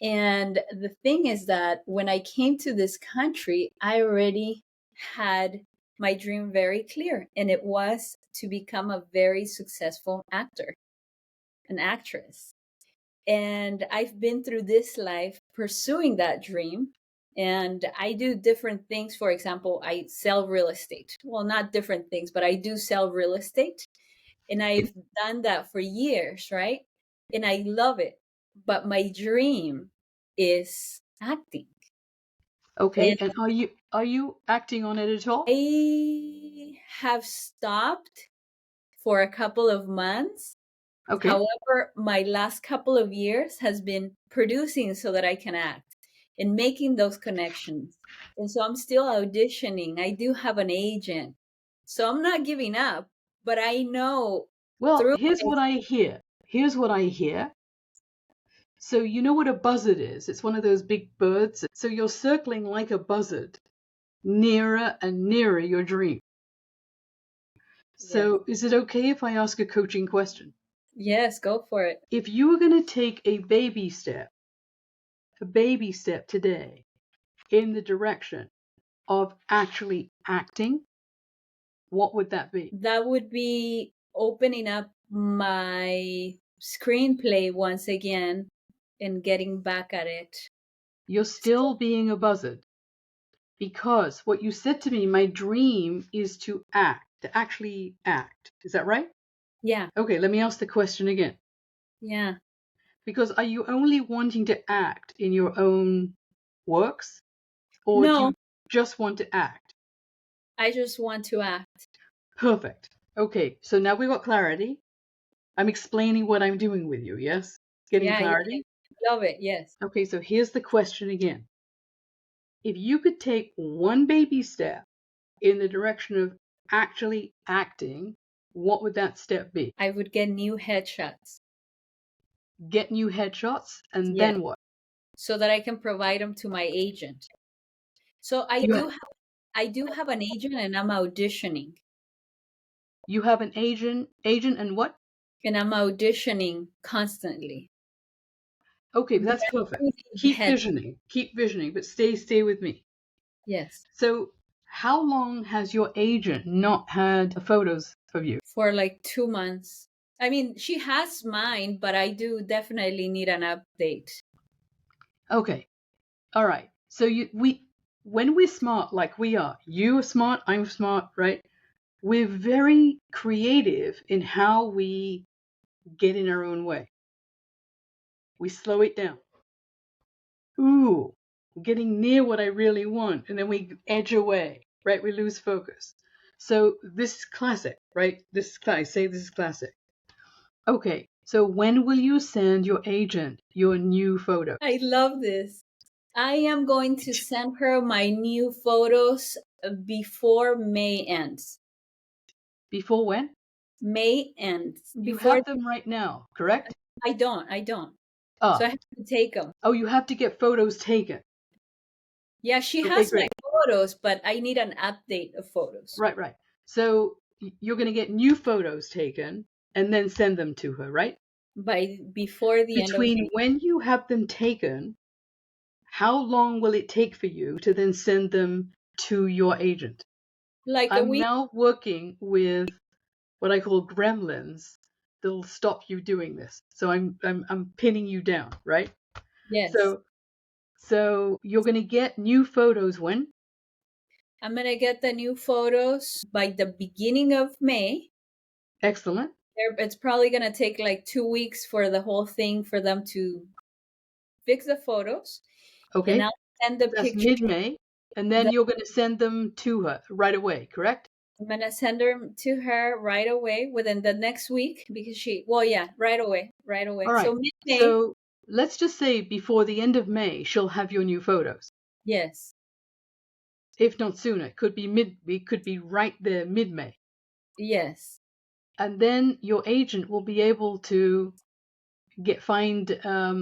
And the thing is that when I came to this country, I already had my dream very clear, and it was to become a very successful actor, an actress. And I've been through this life pursuing that dream. And I do different things. For example, I sell real estate. Well, not different things, but I do sell real estate. And I've done that for years, right? And I love it. But my dream is acting. Okay, And and are you acting on it at all? I have stopped for a couple of months. Okay. However, my last couple of years has been producing so that I can act and making those connections. And so I'm still auditioning. I do have an agent. So I'm not giving up, but I know Well, through here's what I hear. Here's what I hear. So you know what a buzzard is? It's one of those big birds. So you're circling like a buzzard, nearer and nearer your dream. Yes. So is it okay if I ask a coaching question? Yes, go for it. If you were going to take a baby step today in the direction of actually acting, what would that be? That would be opening up my screenplay once again and getting back at it. You're still being a buzzard because what you said to me, my dream is to act, to actually act. Is that right? Yeah, Okay, let me ask the question again. yeah. Because are you only wanting to act in your own works, or do No, you just want to act? I just want to act. Perfect. Okay, so now we've got clarity. I'm explaining what I'm doing with you, yes? Getting Yeah, clarity? love it. Yes. Okay, so here's the question again. If you could take one baby step in the direction of actually acting, what would that step be? I would get new headshots. Get new headshots, and Yes. then what? So that I can provide them to my agent. So You I do have an agent and I'm auditioning. you have an agent, and what? And I'm auditioning constantly. Okay, But that's I perfect. do need Keep visioning, but stay with me. Yes. So, how long has your agent not had photos of you? For like 2 months. I mean, she has mine, but I do definitely need an update. Okay, all right. So when we're smart like we are, you are smart, I'm smart, right? We're very creative in how we get in our own way. We slow it down. Ooh, getting near what I really want, and then we edge away, right? We lose focus. So this is classic, right? I say this is classic. Okay, so when will you send your agent your new photo? I love this. I am going to send her my new photos before May ends. Before when? May ends. You Before have them right now, correct? I don't. Ah, So I have to take them. oh, you have to get photos taken. Yeah, she Okay, has my great. photos, but I need an update of photos. Right. So you're going to get new photos taken and then send them to her, right? Before the end of Between May. when you have them taken, how long will it take for you to then send them to your agent? Like a I'm week. now working with what I call gremlins that'll stop you doing this. So I'm pinning you down, right? Yes. So you're going to get new photos when? I'm going to get the new photos by the beginning of May. Excellent. It's probably going to take like 2 weeks for the whole thing for them to fix the photos. And Okay. I'll send the That's picture. mid-May. And then you're going to send them to her right away, correct? I'm going to send them to her right away within the next week because right away. All right. So mid-May. So let's just say before the end of May, she'll have your new photos. Yes. If not sooner, it could be right there mid-May. Yes. And then your agent will be able to find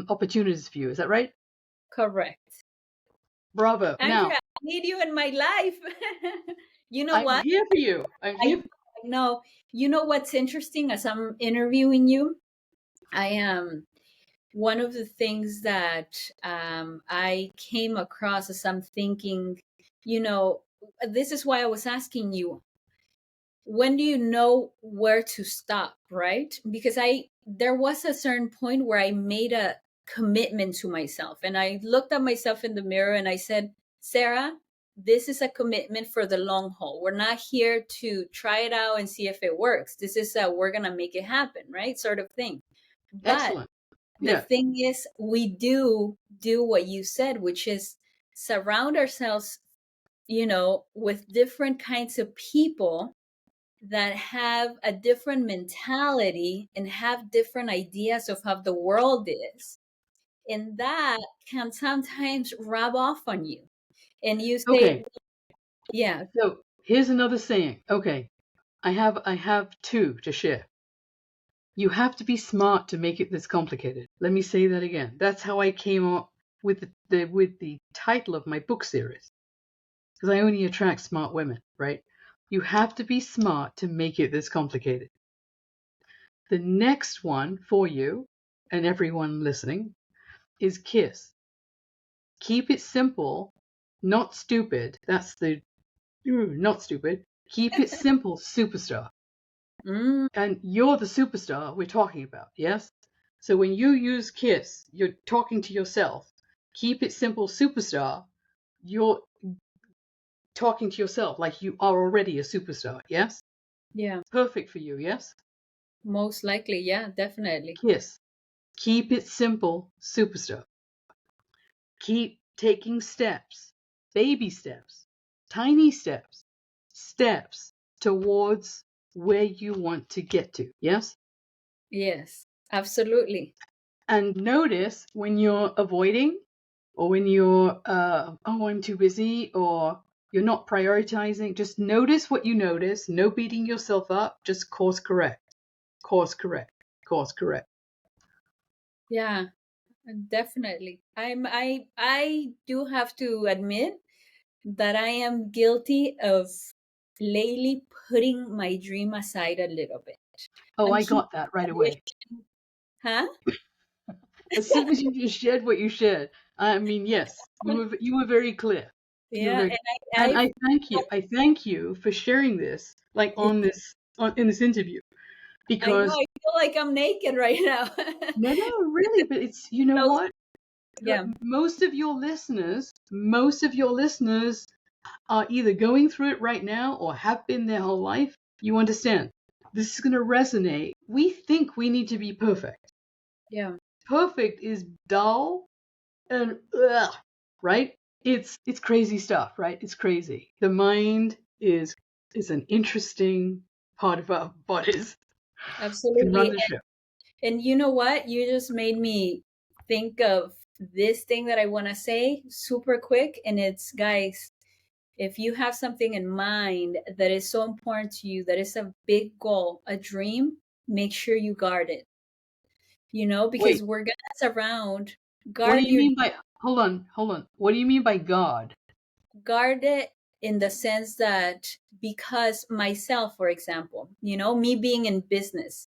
opportunities for you. Is that right? Correct. Bravo. Andrea, Now, need you in my life. You know I'm what? here for you. I'm I here. know. You know what's interesting? As I'm interviewing you, I am one of the things that I came across as I'm thinking, you know, this is why I was asking you, when do you know where to stop, right? Because there was a certain point where I made a commitment to myself, and I looked at myself in the mirror and I said, Sarah, this is a commitment for the long haul. We're not here to try it out and see if it works. This is a we're gonna make it happen, right? Sort of thing. But Excellent. the Yeah. thing is, we do what you said, which is surround ourselves, with different kinds of people that have a different mentality and have different ideas of how the world is. And that can sometimes rub off on you. And you say, Okay. yeah, So here's another saying. Okay. I have two to share. You have to be smart to make it this complicated. Let me say that again. That's how I came up with the title of my book series. Because I only attract smart women, right? You have to be smart to make it this complicated. The next one for you and everyone listening is KISS. Keep it simple, not stupid. That's the not stupid. Keep it simple, superstar. mm, And you're the superstar we're talking about, yes? So when you use KISS, you're talking to yourself. Keep it simple, superstar. You're talking to yourself like you are already a superstar, yes? yeah, Perfect for you, yes? most likely. Yeah, definitely. KISS. Keep it simple, superstar. Keep taking steps, baby steps, tiny steps, steps towards where you want to get to, yes? Yes, absolutely. And notice when you're avoiding or when you're, oh, I'm too busy, or you're not prioritizing, just notice what you notice. No beating yourself up, just course correct, course correct, course correct. Yeah, definitely. I do have to admit that I am guilty of lately putting my dream aside a little bit. Oh, I'm I keep got that right away. wishing, huh? As soon as you just shared what you shared, I mean, yes, you were very clear. You were Yeah, very, and and I I thank you. I thank you for sharing this, like yeah, in this interview, I know because I feel like I'm naked right now. no, really, but it's, you know So, what? yeah, Most of your listeners are either going through it right now or have been their whole life. You understand? This is going to resonate. We think we need to be perfect. yeah, Perfect is dull and ugh, right? It's crazy stuff, right? It's crazy. The mind is an interesting part of our bodies. Can run absolutely. the show. And you know what? You just made me think of this thing that I want to say super quick. And it's, guys, if you have something in mind that is so important to you, that is a big goal, a dream, make sure you guard it. Because Wait, we're gonna surround, what do guard you your mean by hold on, hold on. What do you mean by God? guard it in the sense that, because myself, for example, me being in business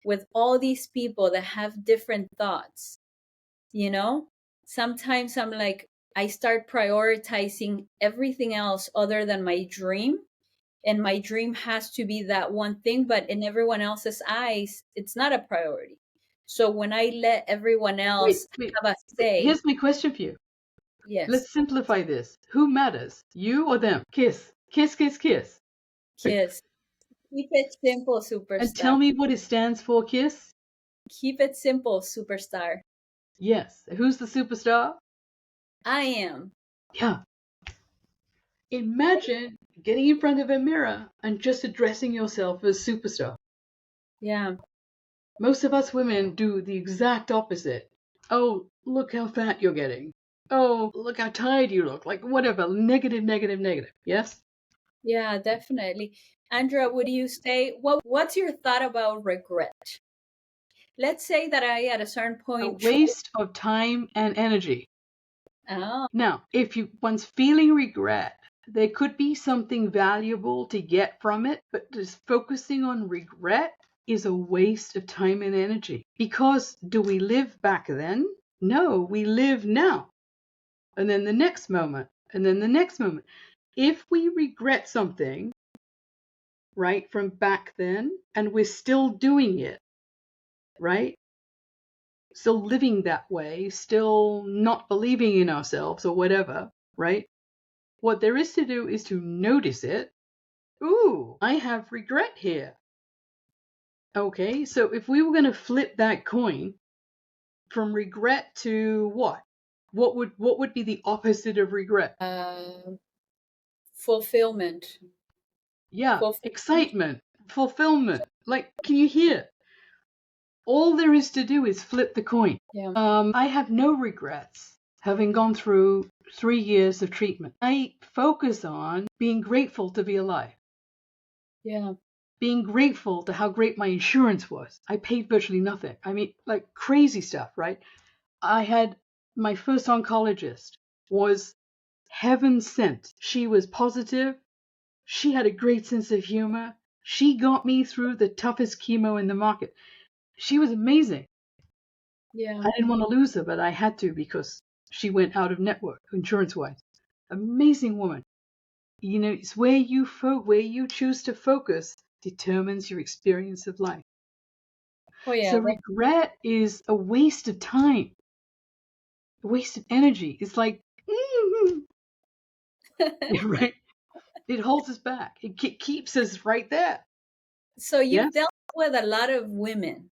with all these people that have different thoughts, you know, sometimes I'm like, I start prioritizing everything else other than my dream. And my dream has to be that one thing, but in everyone else's eyes, it's not a priority. So when I let everyone Wait, else wait. have a say, Here's my question for you. yes, Let's simplify this. Who matters? You or them? Kiss. Kiss, kiss, kiss. kiss. Keep it simple, And superstar. tell me what it stands for, Kiss? Keep it simple, superstar. Yes. Who's the superstar? I am. Yeah. Imagine getting in front of a mirror and just addressing yourself as superstar. Yeah. Most of us women do the exact opposite. Oh, look how fat you're getting. Oh, look how tired you look. Like whatever. Negative, negative, negative. Yes? Yeah, definitely. Andrea, would you say, what's your thought about regret? Let's say that I, at a certain A point, waste of time and energy. Oh, Now, if one's feeling regret, there could be something valuable to get from it, but just focusing on regret is a waste of time and energy. Because do we live back then? No, we live now. And then the next moment, and then the next moment. If we regret something, right, from back then, and we're still doing it, right? Still living that way, still not believing in ourselves or whatever, right? What there is to do is to notice it. Ooh, I have regret here. Okay, so if we were going to flip that coin from regret to what? What would be the opposite of regret? fulfillment. Yeah, Fulfillment. excitement, fulfillment. Like, can you hear? All there is to do is flip the coin. Yeah. I have no regrets having gone through 3 years of treatment. I focus on being grateful to be alive. Yeah. Being grateful to how great my insurance was. I paid virtually nothing. I mean, like crazy stuff, right? I had my first oncologist was heaven sent. She was positive. She had a great sense of humor. She got me through the toughest chemo in the market. She was amazing. Yeah. I didn't want to lose her, but I had to because she went out of network insurance wise. Amazing woman. You know, it's where you choose to focus determines your experience of life. Oh yeah. So regret is a waste of time, a waste of energy. It's like, right? It holds us back. It keeps us right there. So you've Yes. dealt with a lot of women.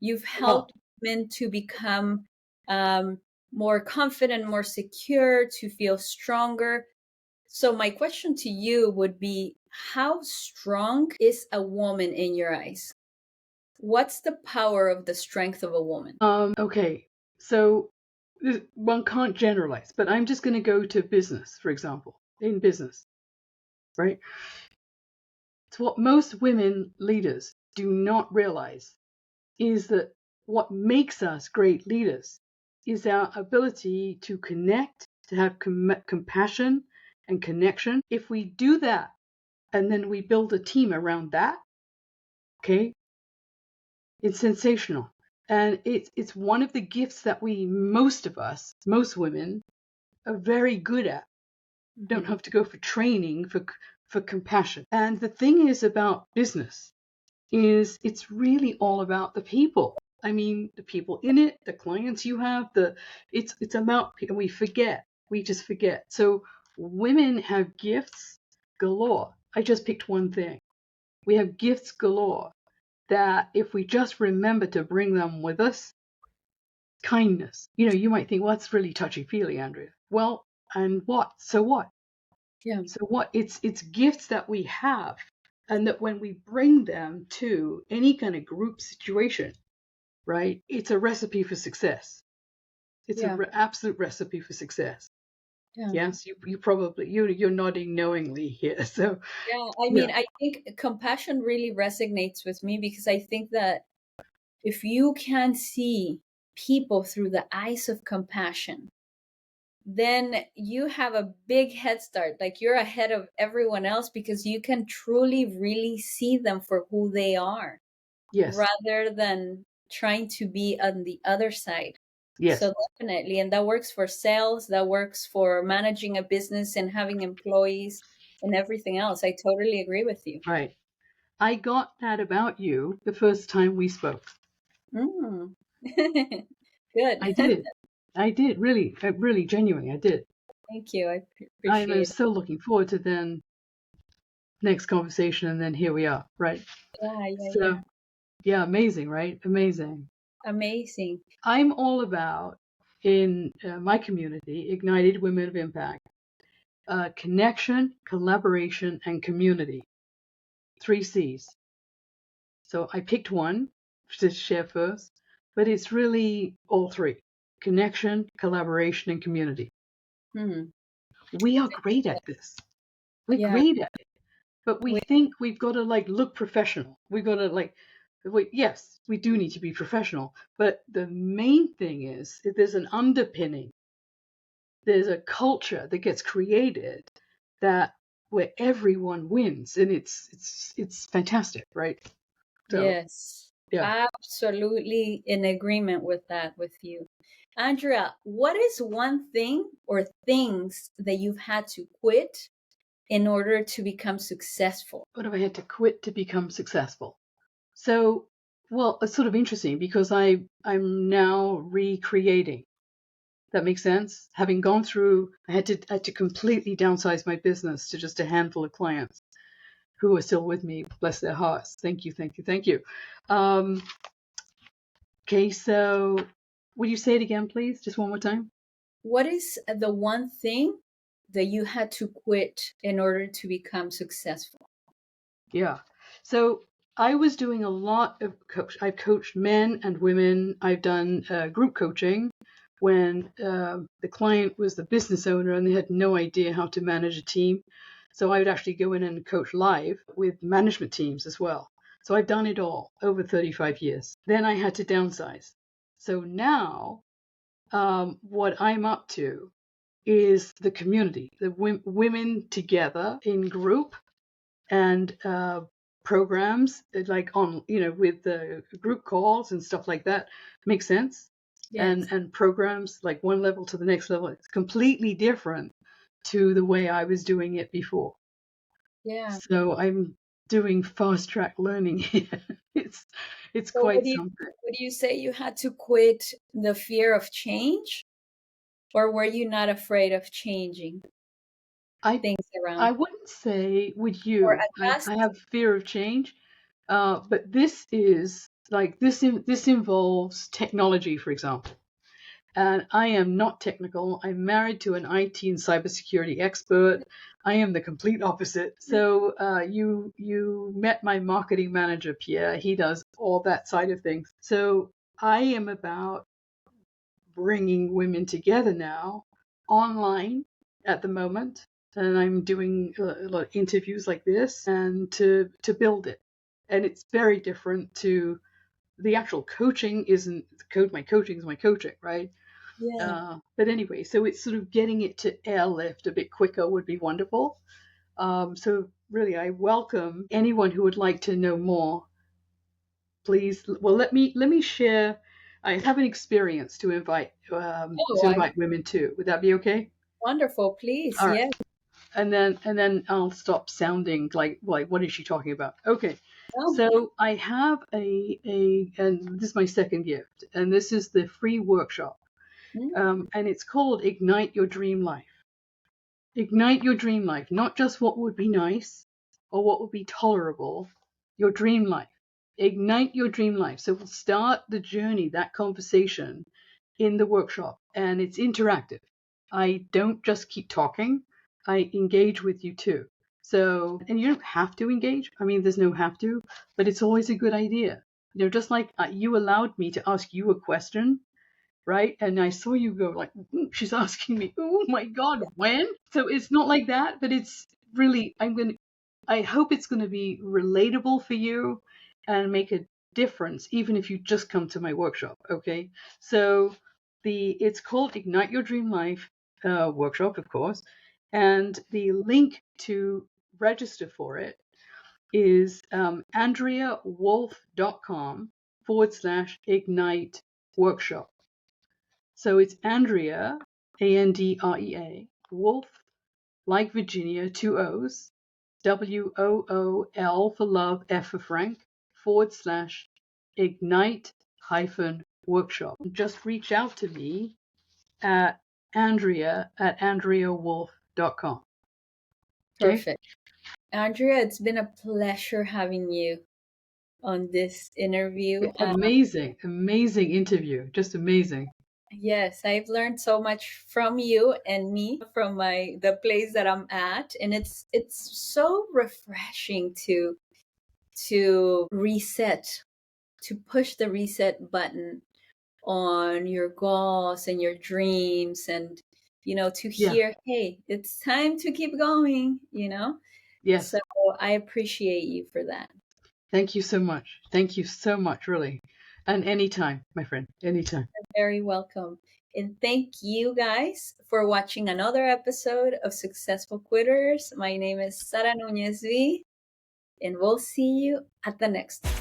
You've Oh, helped women to become more confident, more secure, to feel stronger. So my question to you would be, how strong is a woman in your eyes? What's the power of the strength of a woman? okay. So one can't generalize, but I'm just going to go to business, for example, in business, right? So what most women leaders do not realize is that what makes us great leaders is our ability to connect, to have compassion and connection. If we do that and then we build a team around that, okay, it's sensational. And it's one of the gifts that most of us, most women, are very good at. Don't Mhm. have to go for training for compassion. And the thing is about business is it's really all about the people. I mean, the people in it, the clients you have, it's about, and we just forget. So women have gifts galore. I just picked one thing. We have gifts galore that if we just remember to bring them with us, kindness. You know, you might think, well, that's really touchy-feely, Andrea. Well, and what? So what? Yeah. So what? It's gifts that we have, and that when we bring them to any kind of group situation, right? It's a recipe for success. It's Yeah. an absolute recipe for success. Yeah. Yes, you probably you're nodding knowingly here. So Yeah. I yeah, mean, I think compassion really resonates with me because I think that if you can see people through the eyes of compassion, then you have a big head start. Like you're ahead of everyone else because you can truly, really see them for who they are yes, rather than trying to be on the other side. yes, So definitely. And that works for sales, that works for managing a business and having employees and everything else. I totally agree with you. right. I got that about you the first time we spoke. Mm. Good. I did. I did really, really genuinely. I did. Thank you. I I am appreciate it. so looking forward to then next conversation, and then here we are, right? Yeah, yeah, yeah. So yeah, amazing, right? Amazing. Amazing. I'm all about in my community, Ignited Women of Impact, connection, collaboration, and community. 3 C's. So I picked one to share first, but it's really all three: connection, collaboration, and community. Hmm. We are great at this. We're Yeah. great at it, but we We, think we've got to like look professional. We've got to like, yes, we do need to be professional, but the main thing is that there's an underpinning. there's a culture that gets created that where everyone wins, and it's fantastic, right? So Yes, yeah. absolutely in agreement with that with you. Andrea, what is one thing or things that you've had to quit in order to become successful? What have I had to quit to become successful? So, well, it's sort of interesting because I'm now recreating. That makes sense. Having gone through, I had to completely downsize my business to just a handful of clients who are still with me. Bless their hearts. Thank you, thank you, thank you. Okay, so would you say it again, please? Just one more time. What is the one thing that you had to quit in order to become successful? Yeah. So I was doing a lot of I've coached men and women. I've done group coaching when the client was the business owner and they had no idea how to manage a team. So I would actually go in and coach live with management teams as well. So I've done it all over 35 years. Then I had to downsize. So now what I'm up to is the community, the women together in group and programs like on with the group calls and stuff like that. Makes sense. Yes. And programs like one level to the next level, it's completely different to the way I was doing it before. Yeah. So I'm doing fast track learning here. It's So quite something. would you say you had to quit the fear of change, or were you not afraid of changing I things I around wouldn't say with or you. I adjust? have fear of change, but this is like this involves technology, for example. And I am not technical. I'm married to an IT and cybersecurity expert. I am the complete opposite. So you met my marketing manager, Pierre. He does all that side of things. So I am about bringing women together now online at the moment. And I'm doing a lot of interviews like this and to build it. And it's very different to the actual coaching isn't my coaching is my coaching, right? Yeah. But anyway, so it's sort of getting it to airlift a bit quicker would be wonderful. So really, I welcome anyone who would like to know more. Please, well, let me share. I have an experience Oh, to invite women to. Would that be okay? wonderful. Please. All right, Yeah. and then I'll stop sounding like what is she talking about? Okay, No. so I have and this is my second gift, and this is the free workshop. And it's called Ignite Your Dream Life. Ignite your dream life, not just what would be nice or what would be tolerable, your dream life. Ignite your dream life. So we'll start the journey, that conversation in the workshop, and it's interactive. I don't just keep talking, I engage with you too. So, and you don't have to engage. I mean, there's no have to, but it's always a good idea. Just like you allowed me to ask you a question, right? And I saw you go like, she's asking me, oh my God, when? So it's not like that, but it's really, I hope it's going to be relatable for you and make a difference, even if you just come to my workshop. Okay. So it's called Ignite Your Dream Life workshop, of course. And the link to register for it is andreawolf.com/ignite workshop. So it's Andrea, Andrea, Wolf, like Virginia, two O's, WOOL for love, F for Frank, /ignite-workshop. Just reach out to me at andreawolf.com. Okay? Perfect. Andrea, it's been a pleasure having you on this interview. Amazing, amazing interview. Just amazing. Yes, I've learned so much from you and me from the place that I'm at, and it's so refreshing to reset, to push the reset button on your goals and your dreams, and to Yeah. hear, hey, it's time to keep going. Yes. So I appreciate you for that. Thank you so much. Thank you so much, really. And anytime, my friend, anytime. Very welcome. And thank you guys for watching another episode of Successful Quitters. My name is Sara Nunez Bee, and we'll see you at the next one.